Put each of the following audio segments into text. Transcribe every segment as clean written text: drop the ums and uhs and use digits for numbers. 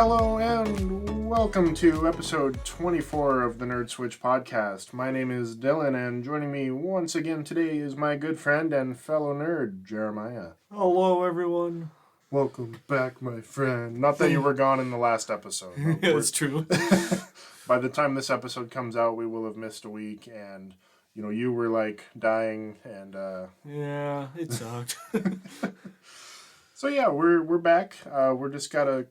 Hello and welcome to episode 24 of the Nerd Switch podcast. My name is Dylan, and joining me once again today is my good friend and fellow nerd, Jeremiah. Hello, everyone. Welcome back, my friend. Not that you were gone in the last episode. Yeah, that's true. By the time this episode comes out, we will have missed a week, and you were like dying, and Yeah, it sucked. So yeah, we're back. We're just got a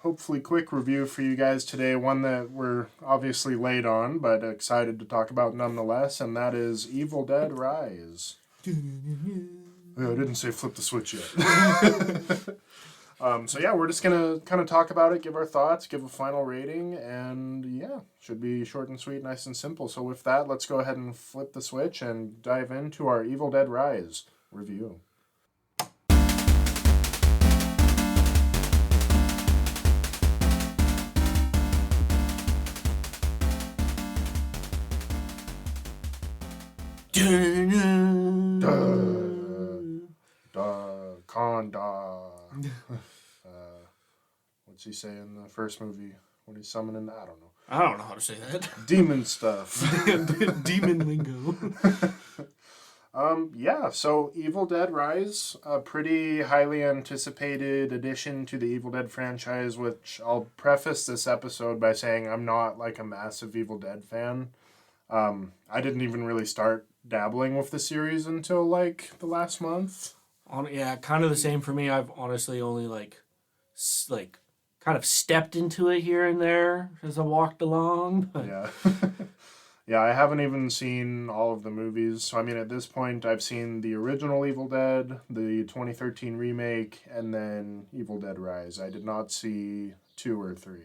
hopefully quick review for you guys today. One that we're obviously late on, but excited to talk about nonetheless, and that is Evil Dead Rise. I didn't say flip the switch yet. So yeah, we're just gonna kind of talk about it, give our thoughts, give a final rating, and yeah, should be short and sweet, nice and simple. So with that, let's go ahead and flip the switch and dive into our Evil Dead Rise review. Conda. What's he say in the first movie when he's summoning? I don't know. I don't know how to say that. Demon stuff. Demon lingo. Yeah, so Evil Dead Rise, a pretty highly anticipated addition to the Evil Dead franchise, which I'll preface this episode by saying I'm not like a massive Evil Dead fan. I didn't even really start dabbling with the series until like the last month. Yeah, kind of the same for me. I've honestly only like kind of stepped into it here and there as I walked along. But... Yeah. Yeah, I haven't even seen all of the movies. So, I mean, at this point, I've seen the original Evil Dead, the 2013 remake, and then Evil Dead Rise. I did not see 2 or 3,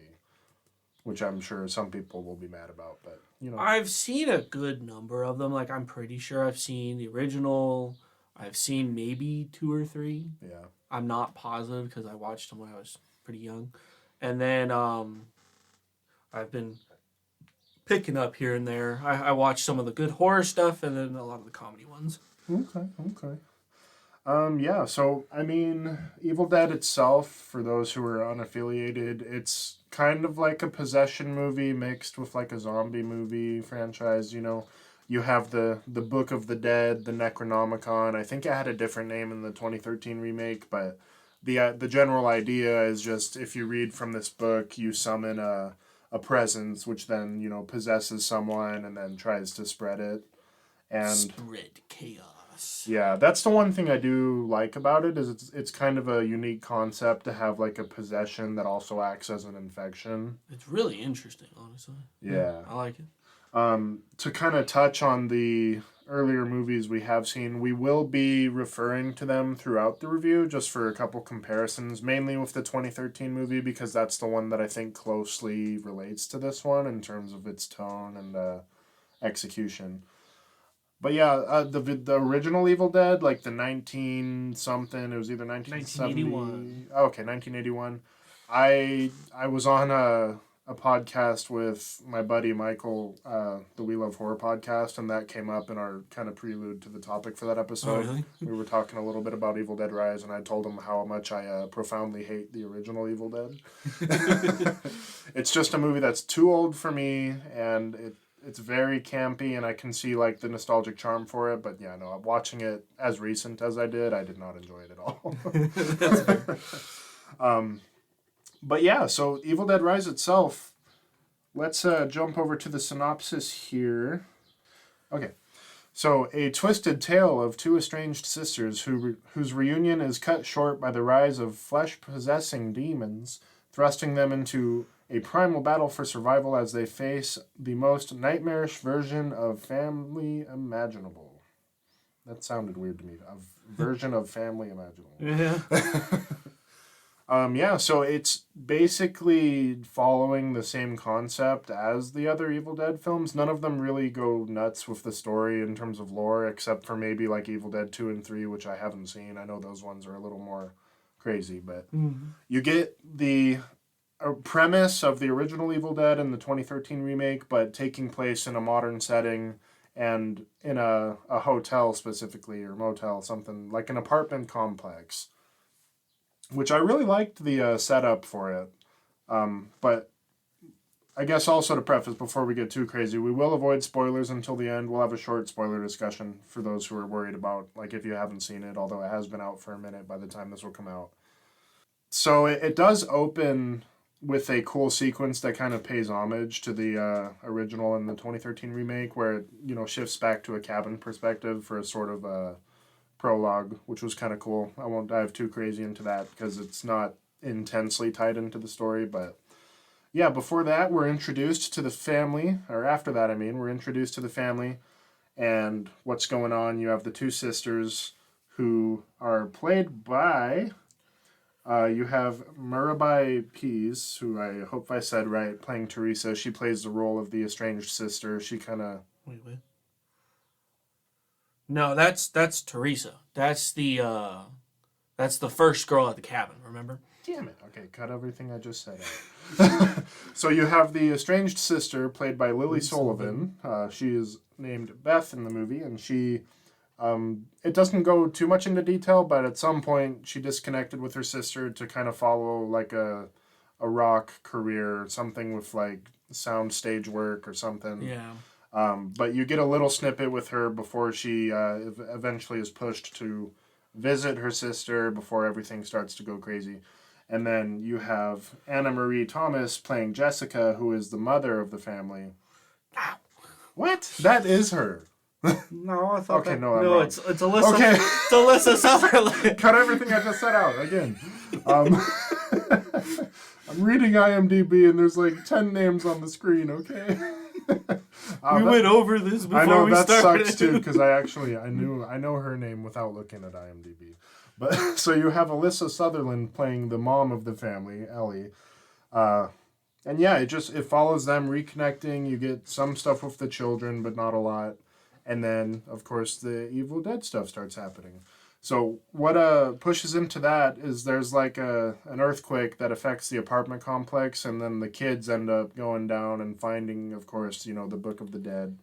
which I'm sure some people will be mad about, but, I've seen a good number of them. Like, I'm pretty sure I've seen the original. I've seen maybe 2 or 3. Yeah. I'm not positive because I watched them when I was pretty young. And then I've been picking up here and there. I watched some of the good horror stuff and then a lot of the comedy ones. Okay. Yeah, so, I mean, Evil Dead itself, for those who are unaffiliated, it's kind of like a possession movie mixed with like a zombie movie franchise, You have the Book of the Dead, the Necronomicon. I think it had a different name in the 2013 remake, but the general idea is just if you read from this book, you summon a presence, which then, possesses someone and then tries to spread it. And spread chaos. Yeah, that's the one thing I do like about it, is it's kind of a unique concept to have like a possession that also acts as an infection. It's really interesting, honestly. Yeah. I like it. To kind of touch on the earlier movies we have seen, we will be referring to them throughout the review just for a couple comparisons, mainly with the 2013 movie because that's the one that I think closely relates to this one in terms of its tone and execution. But yeah, the original Evil Dead, like the 19-something, it was either 1971. Oh, okay, 1981. I was on a podcast with my buddy Michael, the We Love Horror podcast, and that came up in our kind of prelude to the topic for that episode. Oh, really? We were talking a little bit about Evil Dead Rise, and I told him how much I profoundly hate the original Evil Dead. It's just a movie that's too old for me, and it's very campy, and I can see like the nostalgic charm for it, but yeah, no, watching it as recent as I did not enjoy it at all. That's fair. But yeah, so Evil Dead Rise itself, let's jump over to the synopsis here. Okay, so a twisted tale of 2 estranged sisters whose reunion is cut short by the rise of flesh-possessing demons, thrusting them into a primal battle for survival as they face the most nightmarish version of family imaginable. That sounded weird to me. A version of family imaginable. Yeah. Yeah, so it's basically following the same concept as the other Evil Dead films. None of them really go nuts with the story in terms of lore, except for maybe like Evil Dead 2 and 3, which I haven't seen. I know those ones are a little more crazy, but you get the premise of the original Evil Dead and the 2013 remake, but taking place in a modern setting and in a hotel specifically, or motel, something like an apartment complex. Which I really liked the setup for it. But I guess also to preface before we get too crazy, we will avoid spoilers until the end. We'll have a short spoiler discussion for those who are worried about, like, if you haven't seen it, although it has been out for a minute by the time this will come out. So it does open with a cool sequence that kind of pays homage to the original and the 2013 remake, where it, shifts back to a cabin perspective for a sort of prologue, which was kind of cool. I won't dive too crazy into that because it's not intensely tied into the story, but yeah, before that, we're introduced to the family, or after that, I mean, we're introduced to the family and what's going on. You have the two sisters who are played by. You have Mirabai Pease, who I hope I said right, playing Teresa. She plays the role of the estranged sister. She kind of. Wait. No, that's Teresa. That's the first girl at the cabin. Remember? Damn it. Okay, cut everything I just said out. So you have the estranged sister, played by Lily Sullivan. She is named Beth in the movie, and she. It doesn't go too much into detail, but at some point she disconnected with her sister to kind of follow like a rock career, something with like sound stage work or something. Yeah. But you get a little snippet with her before she eventually is pushed to visit her sister before everything starts to go crazy. And then you have Anna Marie Thomas playing Jessica, who is the mother of the family. Ow. What? That is her. No, I thought okay, that. no, I'm no, wrong. it's Alyssa. Okay. It's Alyssa Sutherland. Cut everything I just said out again. I'm reading IMDb and there's like 10 names on the screen. Okay. We went over this before I know we that started. sucks too because I know her name without looking at IMDb. But so you have Alyssa Sutherland playing the mom of the family, Ellie. And yeah, it follows them reconnecting. You get some stuff with the children, but not a lot. And then, of course, the Evil Dead stuff starts happening. So what pushes into that is there's like an earthquake that affects the apartment complex, and then the kids end up going down and finding, of course, the Book of the Dead,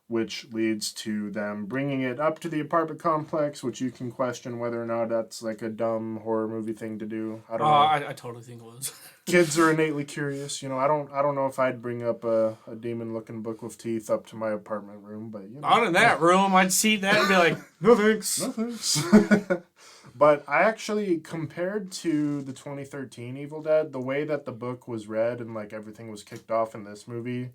which leads to them bringing it up to the apartment complex, which you can question whether or not that's like a dumb horror movie thing to do. I don't know. I totally think it was. Kids are innately curious. I don't know if I'd bring up a demon-looking book with teeth up to my apartment room, but Not in that room. I'd see that and be like, no thanks. No thanks. But I actually, compared to the 2013 Evil Dead, the way that the book was read and like everything was kicked off in this movie,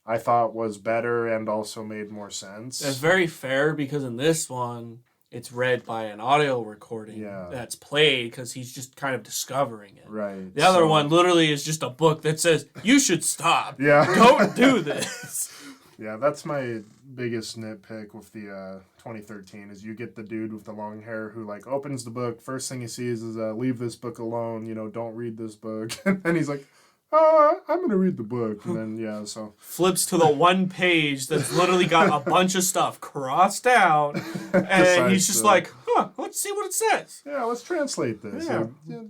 I thought was better and also made more sense. It's very fair because in this one, it's read by an audio recording that's played because he's just kind of discovering it. Right. The other one literally is just a book that says, you should stop. Yeah. Don't do this. Yeah, that's my biggest nitpick with the 2013 is you get the dude with the long hair who like opens the book. First thing he sees is leave this book alone. Don't read this book. And he's like, I'm going to read the book. And then, so. Flips to the one page that's literally got a bunch of stuff crossed out. And he's just like, let's see what it says. Yeah, let's translate this. Yeah.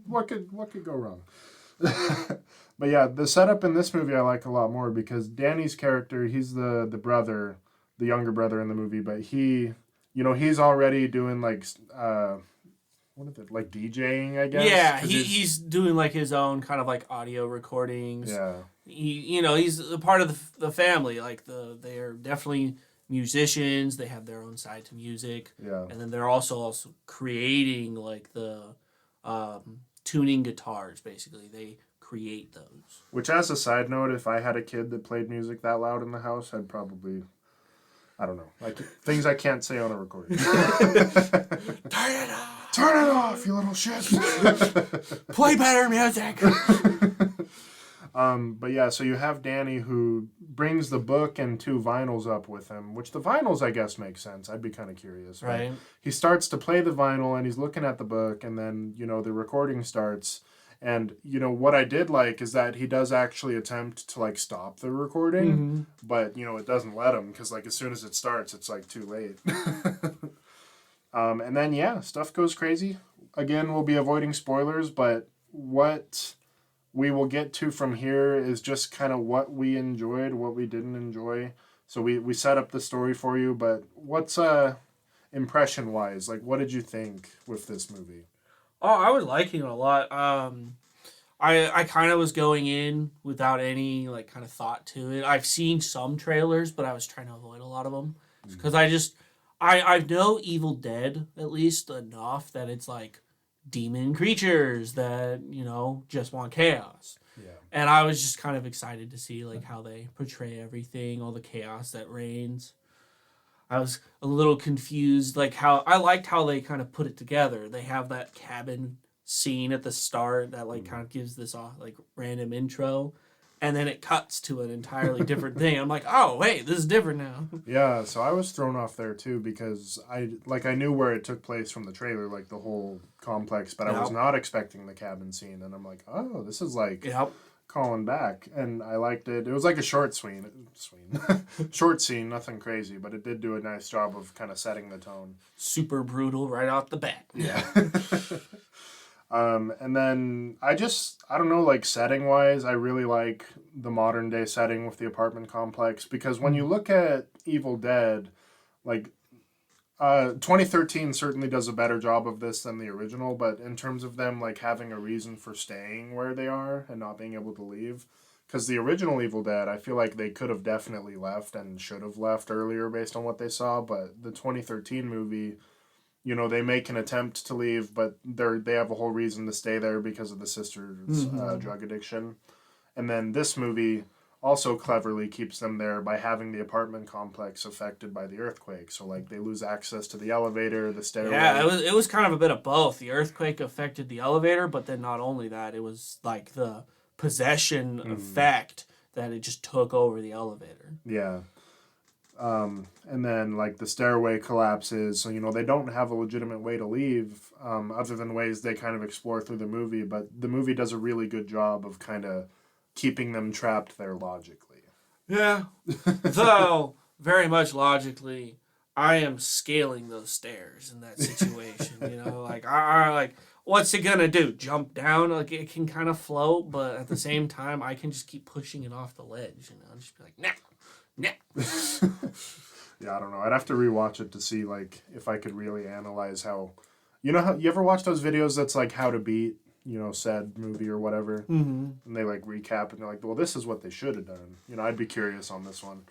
What could go wrong? But yeah, the setup in this movie I like a lot more because Danny's character, he's the brother, the younger brother in the movie, but he, he's already doing like, what is it, like DJing, I guess? Yeah, he's doing like his own kind of like audio recordings. Yeah. He's a part of the family. Like they are definitely musicians. They have their own side to music. Yeah. And then they're also creating like the tuning guitars, basically. They create those. Which, as a side note, if I had a kid that played music that loud in the house, I'd probably, I don't know, like things I can't say on a recording. Turn it off! Turn it off, you little shit! Play better music! But yeah, so you have Danny who brings the book and 2 vinyls up with him, which the vinyls, I guess, make sense. I'd be kind of curious. Right. He starts to play the vinyl and he's looking at the book, and then, the recording starts. And, what I did like is that he does actually attempt to, like, stop the recording, but, it doesn't let him because, like, as soon as it starts, it's, like, too late. And then, stuff goes crazy. Again, we'll be avoiding spoilers, but what we will get to from here is just kind of what we enjoyed, what we didn't enjoy. So we set up the story for you, but what's impression-wise? Like, what did you think with this movie? Oh, I was liking it a lot. I kind of was going in without any like kind of thought to it. I've seen some trailers, but I was trying to avoid a lot of them because I know Evil Dead at least enough that it's like demon creatures that just want chaos. Yeah. And I was just kind of excited to see like how they portray everything, all the chaos that reigns. I was a little confused, like how I liked how they kind of put it together. They have that cabin scene at the start that like kind of gives this like random intro, and then it cuts to an entirely different thing. I'm like, oh wait, this is different now. Yeah, so I was thrown off there too because I knew where it took place from the trailer, like the whole complex, but I was not expecting the cabin scene, and I'm like, oh, this is like Yep. calling back, and I liked it. It was like a short scene, nothing crazy, but it did do a nice job of kind of setting the tone. Super brutal right off the bat. Yeah. And then I don't know, like setting wise, I really like the modern day setting with the apartment complex because when you look at Evil Dead, like 2013 certainly does a better job of this than the original, but in terms of them like having a reason for staying where they are and not being able to leave, because the original Evil Dead, I feel like they could have definitely left and should have left earlier based on what they saw, but the 2013 movie, they make an attempt to leave, but they have a whole reason to stay there because of the sister's drug addiction. And then this movie also cleverly keeps them there by having the apartment complex affected by the earthquake. So like they lose access to the elevator, the stairway. Yeah, it was kind of a bit of both. The earthquake affected the elevator, but then not only that, it was like the possession effect that it just took over the elevator. Yeah. And then like the stairway collapses, so they don't have a legitimate way to leave, other than ways they kind of explore through the movie. But the movie does a really good job of kind of keeping them trapped there logically. Yeah, though very much logically, I am scaling those stairs in that situation. Like I like what's it gonna do? Jump down? Like it can kind of float, but at the same time, I can just keep pushing it off the ledge. Just be like, nah. Yeah, I don't know. I'd have to rewatch it to see like if I could really analyze how. How you ever watch those videos that's like how to beat said movie or whatever, and they like recap and they're like, well, this is what they should have done. I'd be curious on this one.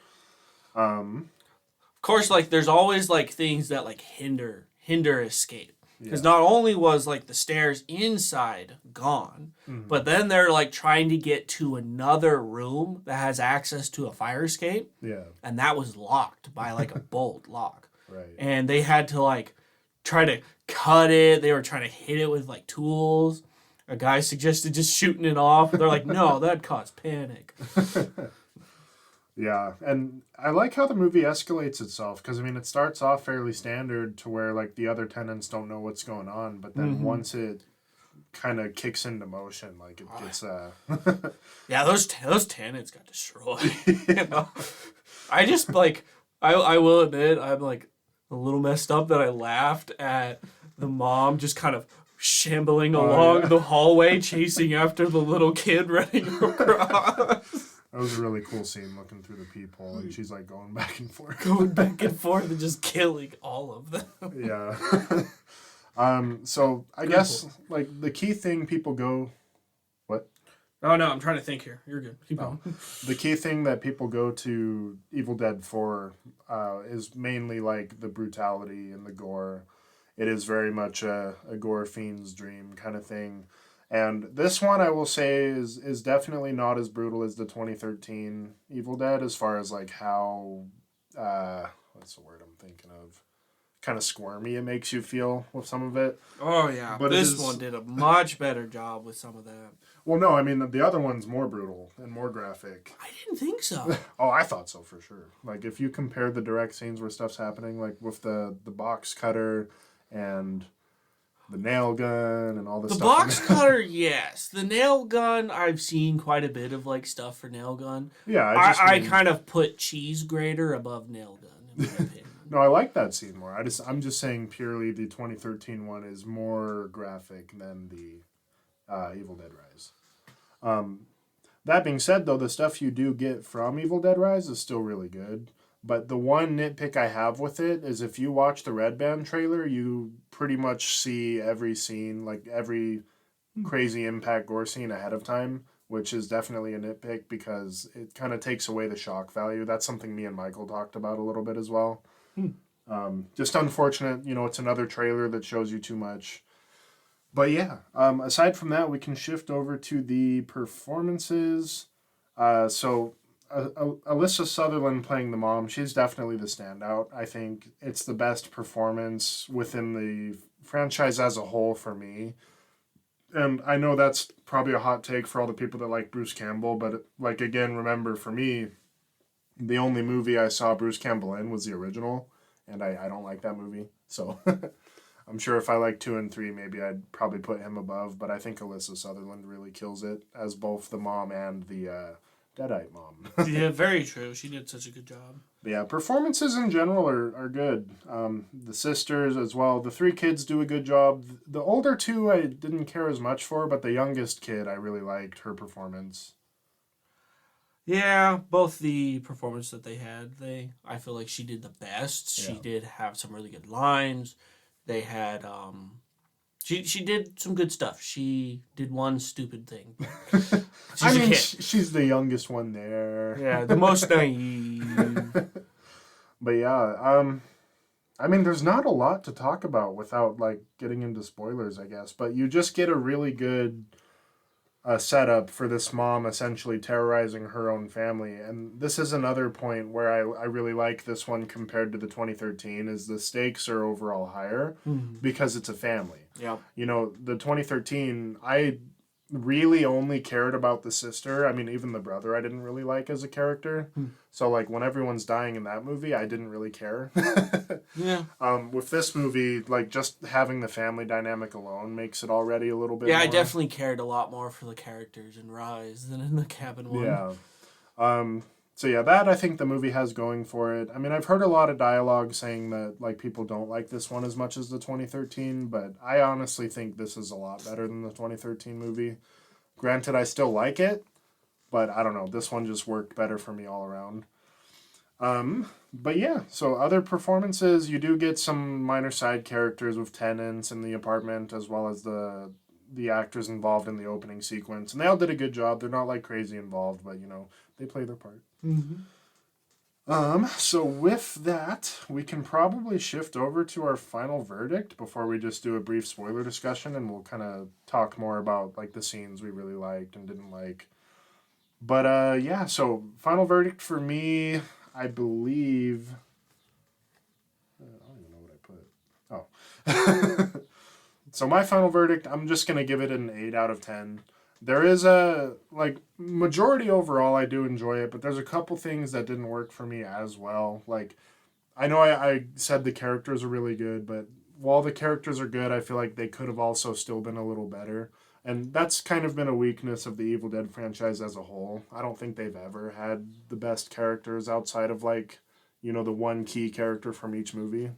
Of course, like there's always like things that like hinder escape. Because Yeah. not only was like the stairs inside gone, but then they're like trying to get to another room that has access to a fire escape, Yeah. and that was locked by like a bolt lock. Right. And they had to like try to cut it. They were trying to hit it with like tools. A guy suggested just shooting it off. They're like, no, that'd cause panic. Yeah, and I like how the movie escalates itself because it starts off fairly standard to where like the other tenants don't know what's going on, but then once it kind of kicks into motion, like it gets Yeah, those tenants got destroyed. I just like I will admit I'm like a little messed up that I laughed at the mom just kind of shambling along the hallway chasing after the little kid running across. That was a really cool scene looking through the peephole, and she's like going back and forth. Going back and forth and just killing all of them. Yeah. So I guess like the key thing people go. What? Oh no, I'm trying to think here. You're good. Keep going. The key thing that people go to Evil Dead for is mainly like the brutality and the gore. It is very much a gore fiend's dream kind of thing. And this one, I will say, is definitely not as brutal as the 2013 Evil Dead as far as like how, what's the word I'm thinking of? Kind of squirmy it makes you feel with some of it. Oh yeah, but this one did a much better job with some of that. Well, no, the other one's more brutal and more graphic. I didn't think so. Oh, I thought so for sure. Like if you compare the direct scenes where stuff's happening, like with the box cutter and the nail gun and all this the stuff. The box cutter, yes. The nail gun, I've seen quite a bit of like stuff for nail gun. Yeah, I kind of put cheese grater above nail gun in my opinion. No, I like that scene more. I'm just saying purely the 2013 one is more graphic than the Evil Dead Rise. That being said, though, the stuff you do get from Evil Dead Rise is still really good. But the one nitpick I have with it is if you watch the Red Band trailer, you pretty much see every scene, like every crazy impact gore scene ahead of time, which is definitely a nitpick because it kind of takes away the shock value. That's something me and Michael talked about a little bit as well. Just unfortunate, it's another trailer that shows you too much. But yeah, aside from that, we can shift over to the performances. Alyssa Sutherland playing the mom, she's definitely the standout. I think it's the best performance within the franchise as a whole for me. And I know that's probably a hot take for all the people that like Bruce Campbell, but like again, remember for me, the only movie I saw Bruce Campbell in was the original, and I don't like that movie. So I'm sure if I like 2 and 3, maybe I'd probably put him above. But I think Alyssa Sutherland really kills it as both the mom and the Deadite mom. Yeah, very true. She did such a good job. But yeah, performances in general are good. The sisters as well. The 3 kids do a good job. The older 2 I didn't care as much for, but the youngest kid I really liked her performance. Yeah, both the performance that they had, I feel like she did the best. She Yeah. did have some really good lines. They had she did some good stuff. She did one stupid thing. She's the youngest one there. Yeah, the most naive. But yeah, there's not a lot to talk about without like getting into spoilers, I guess. But you just get a really good setup for this mom essentially terrorizing her own family, and this is another point where I really like this one compared to the 2013. Is the stakes are overall higher because it's a family. Yeah. The 2013, I really only cared about the sister. Even the brother I didn't really like as a character. So like when everyone's dying in that movie, I didn't really care. Yeah. With this movie, like just having the family dynamic alone makes it already a little bit Yeah, more. I definitely cared a lot more for the characters in Rise than in the Cabin one. Yeah. So yeah, that I think the movie has going for it. I've heard a lot of dialogue saying that like people don't like this one as much as the 2013, but I honestly think this is a lot better than the 2013 movie. Granted, I still like it, but I don't know. This one just worked better for me all around. But yeah, so other performances, you do get some minor side characters with tenants in the apartment, as well as the actors involved in the opening sequence, and they all did a good job. They're not like crazy involved, but they play their part. So with that, we can probably shift over to our final verdict before we just do a brief spoiler discussion, and we'll kind of talk more about like the scenes we really liked and didn't like. But yeah, so final verdict for me, I believe. I don't even know what I put. Oh. So my final verdict, I'm just going to give it an 8 out of 10. There is majority overall, I do enjoy it, but there's a couple things that didn't work for me as well. Like, I know I said the characters are really good, but while the characters are good, I feel like they could have also still been a little better. And that's kind of been a weakness of the Evil Dead franchise as a whole. I don't think they've ever had the best characters outside of the one key character from each movie.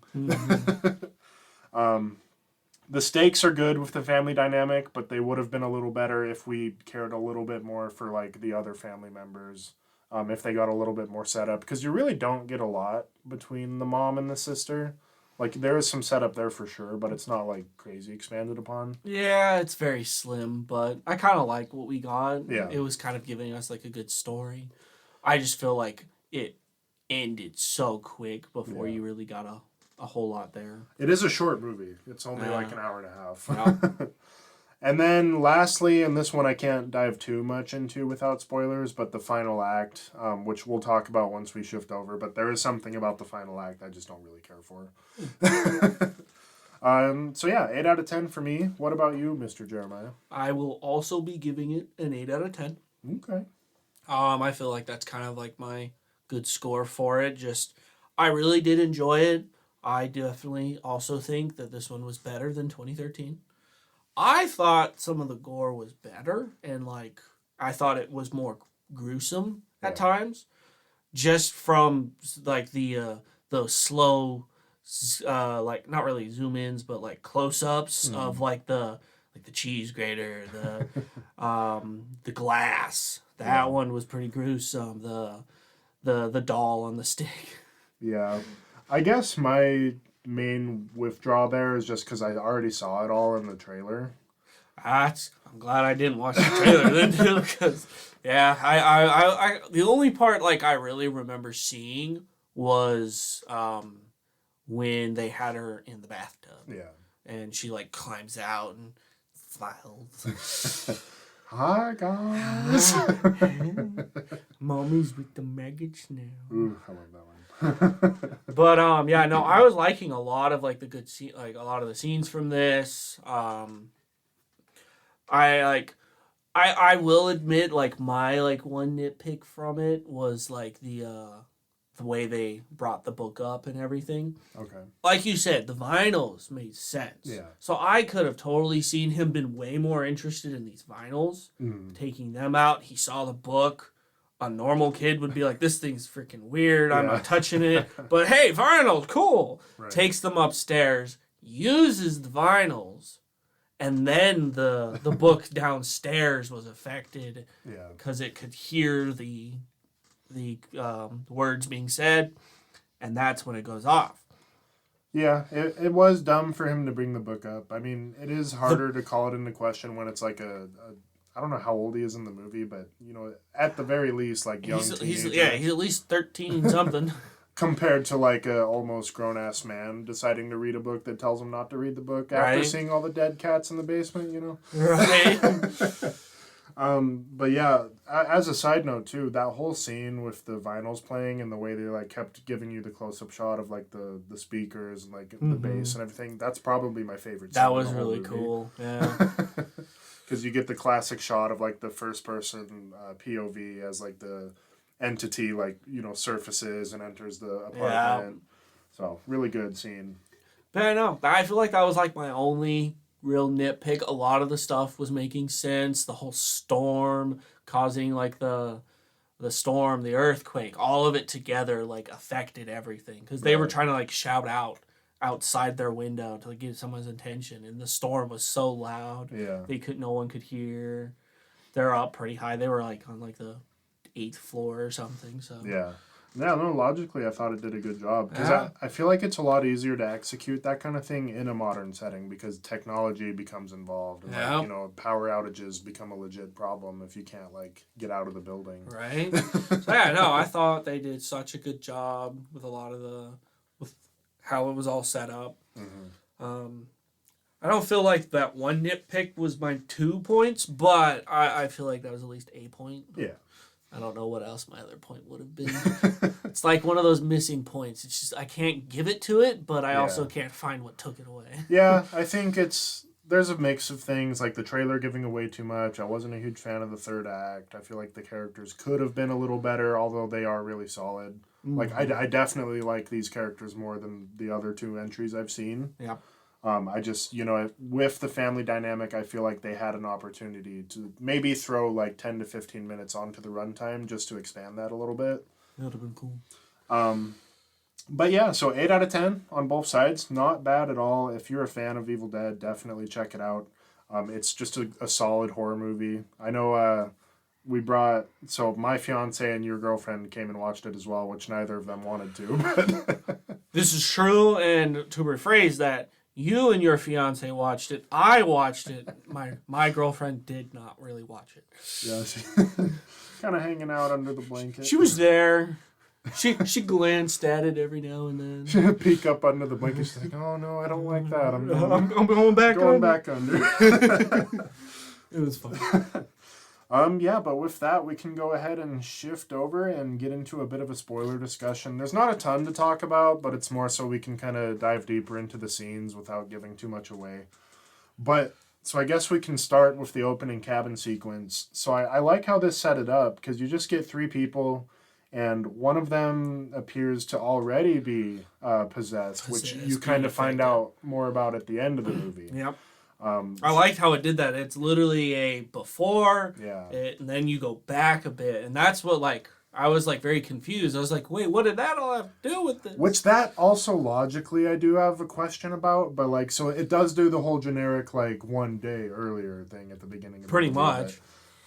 The stakes are good with the family dynamic, but they would have been a little better if we cared a little bit more for like the other family members. If they got a little bit more setup, because you really don't get a lot between the mom and the sister. Like there is some setup there for sure, but it's not like crazy expanded upon. Yeah, it's very slim, but I kind of like what we got. Yeah. It was kind of giving us like a good story. I just feel like it ended so quick before you really got a whole lot there. It is a short movie. It's only like an hour and a half. Yeah. And then lastly, and this one I can't dive too much into without spoilers, but the final act, which we'll talk about once we shift over, but there is something about the final act I just don't really care for. So yeah, 8 out of 10 for me. What about you, Mr. Jeremiah? I will also be giving it an 8 out of 10. Okay. I feel like that's kind of like my good score for it. Just, I really did enjoy it. I definitely also think that this one was better than 2013. I thought some of the gore was better, and like I thought it was more gruesome at times, just from like the slow, like not really zoom ins, but like close ups of like the cheese grater, the glass. That one was pretty gruesome. The doll on the stick. Yeah, I guess my main withdrawal there is just because I already saw it all in the trailer. I'm glad I didn't watch the trailer then, too, because yeah, I the only part like I really remember seeing was when they had her in the bathtub. Yeah. And she like climbs out and flies. Hi guys. Mommy's with the maggots now. Ooh, I love that one. But yeah, no, I was liking a lot of like the good scene, like a lot of the scenes from this. I will admit like my like one nitpick from it was like the way they brought the book up and everything. Okay. Like you said, the vinyls made sense. Yeah. So I could have totally seen him been way more interested in these vinyls, taking them out. He saw the book. A normal kid would be like, this thing's freaking weird. I'm not touching it. But hey, vinyls, cool. Right. Takes them upstairs, uses the vinyls, and then the book downstairs was affected because it could hear the words being said, and that's when it goes off. Yeah, it was dumb for him to bring the book up. I mean, it is harder to call it into question when it's like I don't know how old he is in the movie, but you know, at the very least, like young teenager. He's at least 13 something. Compared to like a almost grown ass man deciding to read a book that tells him not to read the book after seeing all the dead cats in the basement, you know. Right. But yeah, as a side note too, that whole scene with the vinyls playing and the way they like kept giving you the close up shot of like the speakers and like the bass and everything, that's probably my favorite scene. That was really cool. Yeah. Because you get the classic shot of like the first person POV as like the entity like, you know, surfaces and enters the apartment. So really good scene. But I know, I feel like that was like my only real nitpick. A lot of the stuff was making sense. The whole storm causing like the storm, the earthquake, all of it together like affected everything because they were trying to like shout out outside their window to like, get someone's attention, and the storm was so loud. Yeah, no one could hear. They're up pretty high. They were like on like the 8th floor or something. So yeah, no. Logically, I thought it did a good job because I feel like it's a lot easier to execute that kind of thing in a modern setting because technology becomes involved. And like, you know, power outages become a legit problem if you can't like get out of the building. Right. So yeah, no, I thought they did such a good job with a lot of with how it was all set up. Mm-hmm. I don't feel like that one nitpick was my 2 points, but I feel like that was at least a point. Yeah. I don't know what else my other point would have been. It's like one of those missing points. It's just I can't give it to it, but I also can't find what took it away. Yeah, I think there's a mix of things, like the trailer giving away too much. I wasn't a huge fan of the third act. I feel like the characters could have been a little better, although they are really solid. Mm-hmm. Like, I definitely like these characters more than the other 2 entries I've seen. Yeah. I just, you know, with the family dynamic, I feel like they had an opportunity to maybe throw like 10 to 15 minutes onto the runtime just to expand that a little bit. That would have been cool. But yeah, so 8 out of 10 on both sides. Not bad at all. If you're a fan of Evil Dead, definitely check it out. It's just a solid horror movie. I know so my fiance and your girlfriend came and watched it as well, which neither of them wanted to. But this is true, and to rephrase that, you and your fiance watched it. I watched it. My girlfriend did not really watch it. Yeah, she kind of hanging out under the blanket. She was there. She glanced at it every now and then. She'd peek up under the blanket. She's like, "Oh no, I don't like that. I'm going back under." It was fun. Yeah, but with that, we can go ahead and shift over and get into a bit of a spoiler discussion. There's not a ton to talk about, but it's more so we can kind of dive deeper into the scenes without giving too much away. But, so I guess we can start with the opening cabin sequence. So I like how this set it up, because you just get 3 people, and one of them appears to already be possessed, which you kind of find out more about at the end of the movie. Yep. I liked how it did that. It's literally a before, and then you go back a bit, and that's what like I was like very confused. I was like, wait, what did that all have to do with this? Which that also logically I do have a question about, but like so it does do the whole generic like one day earlier thing at the beginning of pretty the movie,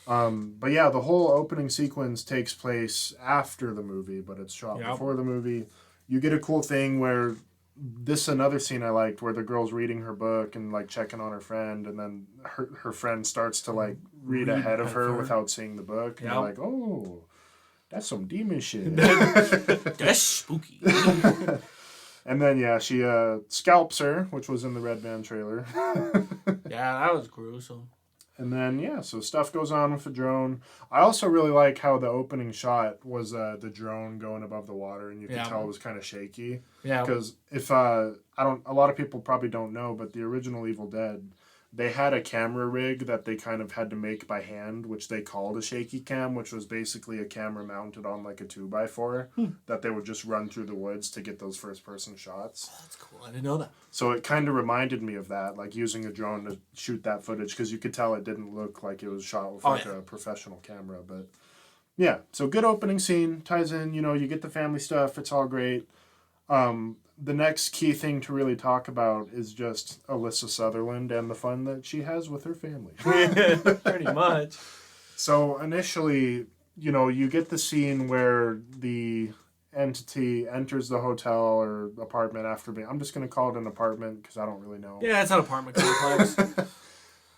much. But yeah, the whole opening sequence takes place after the movie, but it's shot before the movie. You get a cool thing where this is another scene I liked where the girl's reading her book and like checking on her friend, and then her friend starts to like read ahead of her without seeing the book, and you're like, oh, that's some demon shit. That's spooky. And then yeah, she scalps her, which was in the Red Band trailer. Yeah, that was gruesome. And then yeah, so stuff goes on with the drone. I also really like how the opening shot was the drone going above the water, and you could tell it was kind of shaky. Yeah. Because if I don't, a lot of people probably don't know, but the original Evil Dead, they had a camera rig that they kind of had to make by hand, which they called a shaky cam, which was basically a camera mounted on like a 2x4 that they would just run through the woods to get those first person shots. Oh, that's cool. I didn't know that. So it kind of reminded me of that, like using a drone to shoot that footage, because you could tell it didn't look like it was shot with a professional camera. But yeah, so good opening scene, ties in, you get the family stuff, it's all great. The next key thing to really talk about is just Alyssa Sutherland and the fun that she has with her family. Pretty much. So initially, you get the scene where the entity enters the hotel or apartment after being... I'm just going to call it an apartment because I don't really know. Yeah, it's an apartment complex.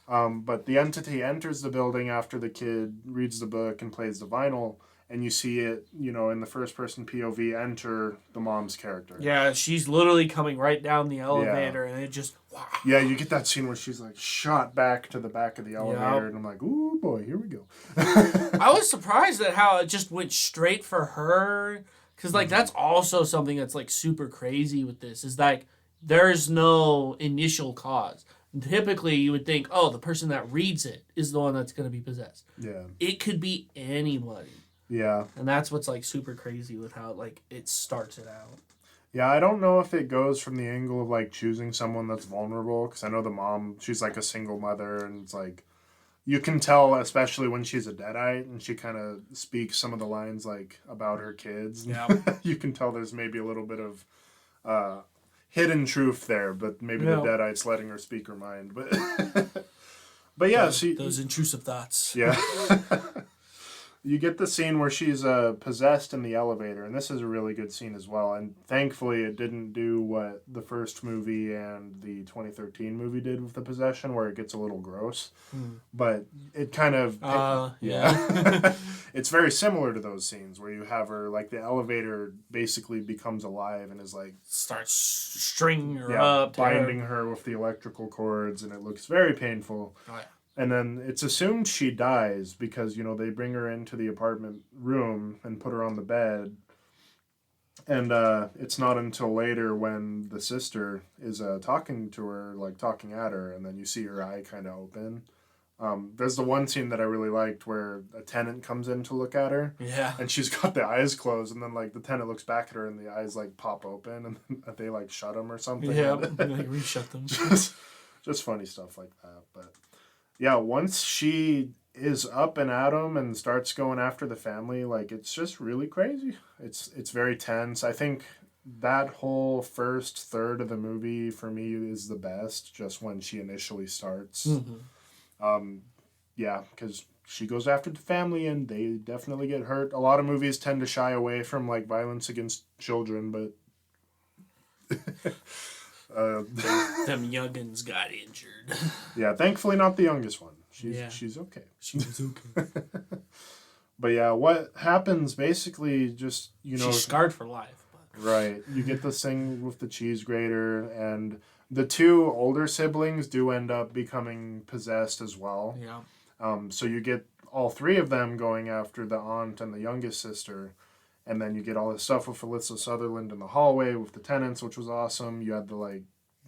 But the entity enters the building after the kid reads the book and plays the vinyl, and you see it, in the first-person POV enter the mom's character. Yeah, she's literally coming right down the elevator, and it just... Wow. Yeah, you get that scene where she's, like, shot back to the back of the elevator, and I'm like, ooh, boy, here we go. I was surprised at how it just went straight for her, because, like, that's also something that's, like, super crazy with this, is, like, there's no initial cause. Typically, you would think, oh, the person that reads it is the one that's going to be possessed. Yeah. It could be anybody. Yeah. And that's what's, like, super crazy with how, like, it starts it out. Yeah, I don't know if it goes from the angle of, like, choosing someone that's vulnerable, because I know the mom, she's, like, a single mother, and it's, like, you can tell, especially when she's a deadite, and she kind of speaks some of the lines, like, about her kids. Yeah. You can tell there's maybe a little bit of hidden truth there, but maybe the deadite's letting her speak her mind. But yeah, those intrusive thoughts. Yeah. You get the scene where she's possessed in the elevator, and this is a really good scene as well. And thankfully, it didn't do what the first movie and the 2013 movie did with the possession, where it gets a little gross. But it kind of... yeah. It's very similar to those scenes where you have her, like, the elevator basically becomes alive and is, like... starts stringing her up. Binding her with the electrical cords, and it looks very painful. Oh, yeah. And then it's assumed she dies because, they bring her into the apartment room and put her on the bed. And it's not until later when the sister is talking to her, like talking at her, and then you see her eye kind of open. There's the one scene that I really liked where a tenant comes in to look at her. Yeah. And she's got the eyes closed, and then, like, the tenant looks back at her, and the eyes, like, pop open, and they, like, shut them or something. Yeah, like reshut them. just funny stuff like that, but... Yeah, once she is up and at him and starts going after the family, like, it's just really crazy. It's very tense. I think that whole first third of the movie, for me, is the best, just when she initially starts. Yeah, because she goes after the family, and they definitely get hurt. A lot of movies tend to shy away from, like, violence against children, but... them youngins got injured. Yeah, thankfully not the youngest one. She's okay. She was okay. But yeah, what happens basically just, she's scarred for life. But. Right. You get this thing with the cheese grater, and the two older siblings do end up becoming possessed as well. Yeah. So you get all three of them going after the aunt and the youngest sister. And then you get all this stuff with Alyssa Sutherland in the hallway with the tenants, which was awesome. You had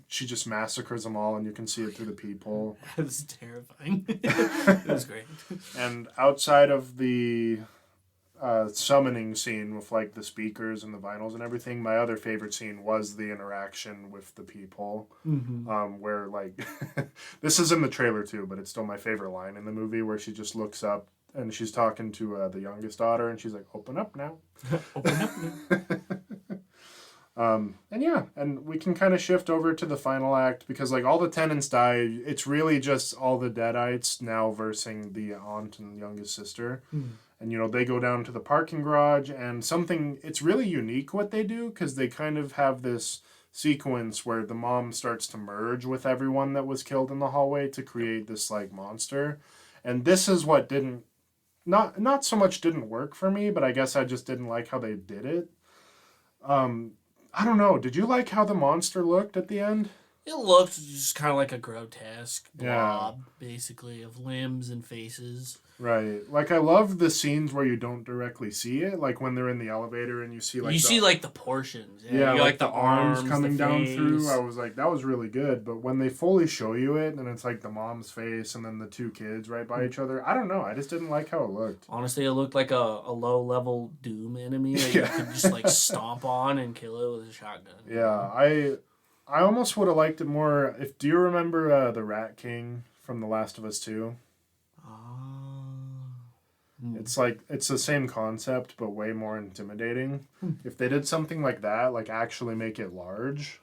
she just massacres them all, and you can see it through the peephole. It was terrifying. It was great. And outside of the summoning scene with, like, the speakers and the vinyls and everything, my other favorite scene was the interaction with the peephole. Where, like, this is in the trailer too, but it's still my favorite line in the movie, where she just looks up, and she's talking to the youngest daughter, and she's like, open up now. Open up now. And yeah, and we can kind of shift over to the final act, because, like, all the tenants die. It's really just all the deadites now versing the aunt and youngest sister. And, they go down to the parking garage, and it's really unique what they do, because they kind of have this sequence where the mom starts to merge with everyone that was killed in the hallway to create this like monster. And this is what didn't not so much didn't work for me, but I guess I just didn't like how they did it. I don't know. Did you like how the monster looked at the end? It looked just kind of like a grotesque blob, Yeah. basically, of limbs and faces. Right. Like, I love the scenes where you don't directly see it. Like, when they're in the elevator and you see, like... see, like, the portions. Yeah, you like the arms coming down face. through. I was like, that was really good. But when they fully show you it, and it's, like, the mom's face and then the two kids right by each other, I don't know. I just didn't like how it looked. Honestly, it looked like a low-level Doom enemy that you could just, like, stomp on and kill it with a shotgun. Yeah, I almost would have liked it more. Do you remember the Rat King from The Last of Us 2? It's like, it's the same concept, but way more intimidating. If they did something like that, like actually make it large,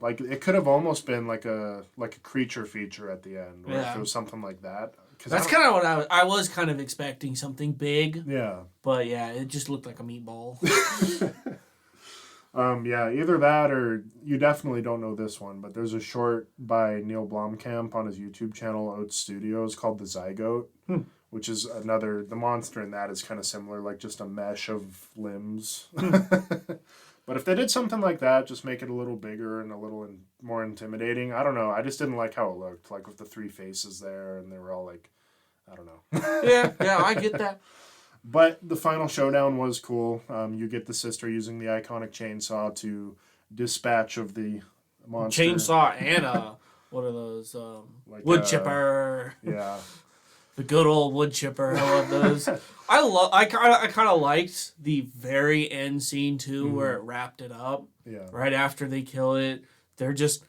like it could have almost been like a creature feature at the end, or if it was something like that. That's kind of what I was kind of expecting, something big. Yeah. But yeah, it just looked like a meatball. Yeah, either that or you definitely don't know this one, but there's a short by Neil Blomkamp on his YouTube channel, Oats Studios, called The Zygote, which is the monster in that is kind of similar, like just a mesh of limbs. But if they did something like that, just make it a little bigger and a little more intimidating. I don't know. I just didn't like how it looked, like with the three faces there, and they were all like, I don't know. yeah, I get that. But the final showdown was cool. You get the sister using the iconic chainsaw to dispatch of the monster. Chainsaw and what are those? Wood chipper. Yeah. The good old wood chipper. I love those. I kind of liked the very end scene too, where it wrapped it up. Yeah. Right after they kill it, they're just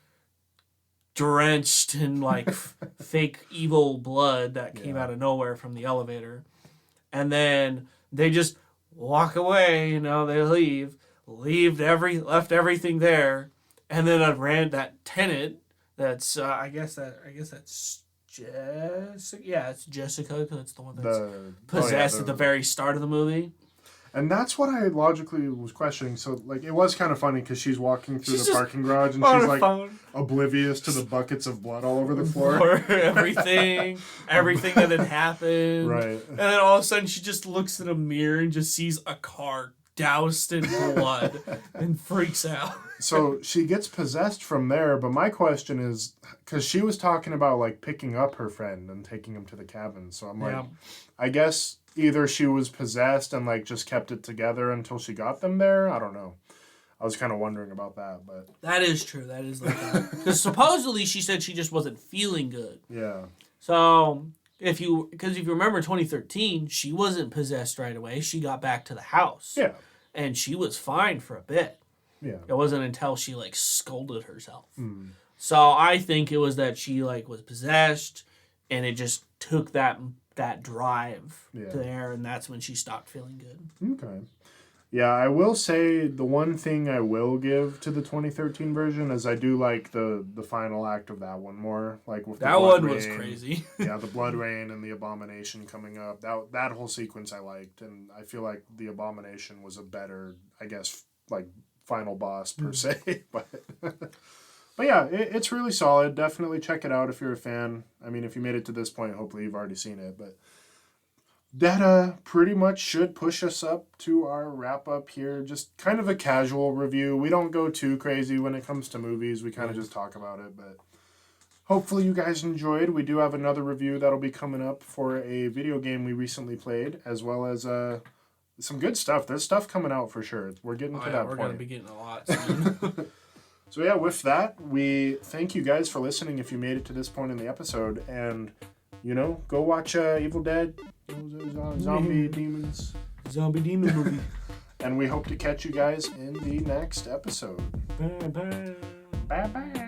drenched in like fake evil blood that came out of nowhere from the elevator. And then they just walk away, they left everything there. And then I ran that tenant that's I guess that's Jessica. Yeah, it's Jessica because it's the one that's possessed at the very start of the movie. And that's what I logically was questioning. So, like, it was kind of funny because she's walking through the parking garage and she's, like, oblivious to the buckets of blood all over the floor. everything that had happened. Right. And then all of a sudden she just looks in a mirror and just sees a car doused in blood and freaks out. So she gets possessed from there, but my question is, because she was talking about, like, picking up her friend and taking him to the cabin. So I'm like, I guess... either she was possessed and, like, just kept it together until she got them there. I don't know. I was kind of wondering about that, but... That is true. That is like that. Because supposedly she said she just wasn't feeling good. Yeah. So, if you remember 2013, she wasn't possessed right away. She got back to the house. Yeah. And she was fine for a bit. Yeah. It wasn't until she, like, scolded herself. So, I think it was that she, like, was possessed, and it just took that drive there, and that's when she stopped feeling good. Okay. Yeah, I will say the one thing I will give to the 2013 version is I do like the final act of that one more. Like with that one was crazy. Yeah, the blood rain and the abomination coming up. That whole sequence I liked, and I feel like the abomination was a better, I guess, like final boss per se. But yeah, it's really solid. Definitely check it out if you're a fan. I mean, if you made it to this point, hopefully you've already seen it. But that pretty much should push us up to our wrap-up here. Just kind of a casual review. We don't go too crazy when it comes to movies. We kind of just talk about it. But hopefully you guys enjoyed. We do have another review that'll be coming up for a video game we recently played, as well as some good stuff. There's stuff coming out for sure. We're getting to that point. We're going to be getting a lot soon. So yeah, with that, we thank you guys for listening if you made it to this point in the episode. And, go watch Evil Dead, Zombie Demons. Zombie Demon movie. And we hope to catch you guys in the next episode. Bye-bye. Bye-bye.